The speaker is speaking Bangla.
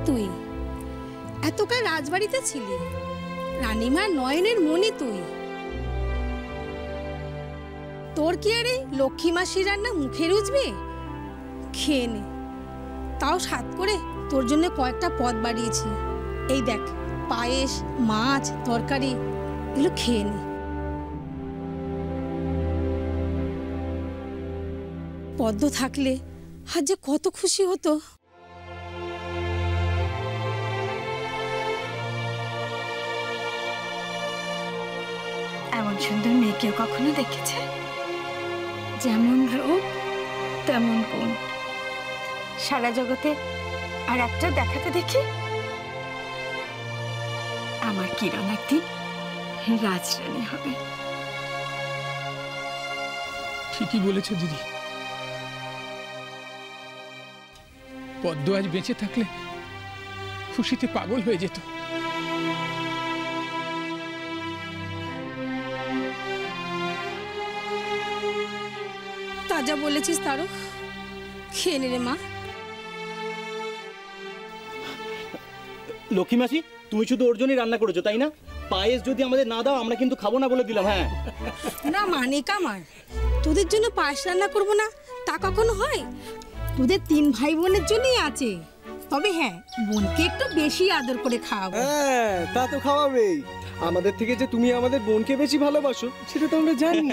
তুই, এতকাল রাজবাড়িতে ছিলি, রানীমা নয়নের মনি তুই। তোর কি আরে লক্ষ্মী মাসির রান্না মুখে রুজবে? খেয়ে নে, তাও সাত করে তোর জন্য কয়েকটা পদ বাড়িয়েছি। এই দেখ, পায়েস, মাছ, তরকারি, এগুলো খেয়ে নে। পদ্ম থাকলে আজ যে কত খুশি হতো। এমন সুন্দর মেয়ে কেউ কখনো দেখেছে? যেমন রূপ তেমন গুণ, সারা জগতে আর একটা দেখাতে দেখি। আমার কিরণ একদিন রাজরানী হবে। ঠিকই বলেছো দিদি। পদ্ম আজ বেঁচে থাকলে খুশিতে পাগল হয়ে যেত। তাজা বলেছিস তারক, খেয়ে নে রে মা। লক্ষ্মী মাসি, তুমি শুধু ওর জন্যই রান্না করেছো তাই না? পায়েস যদি আমাদের না দাও আমরা কিন্তু খাবো না বলে দিলাম। হ্যাঁ না মানে কামার, তোদের জন্য পায়েস রান্না করবো না তা কখনো হয়? তোদের 3 ভাই বোনের জন্যই আছে। তবে হ্যাঁ, বোনকে একটু বেশি আদর করে খাওয়াবো। হ্যাঁ, তা তো খাওয়াবেই। আমাদের থেকে যে তুমি আমাদের বোনকে বেশি ভালোবাসো সেটা তো আমরা জানি।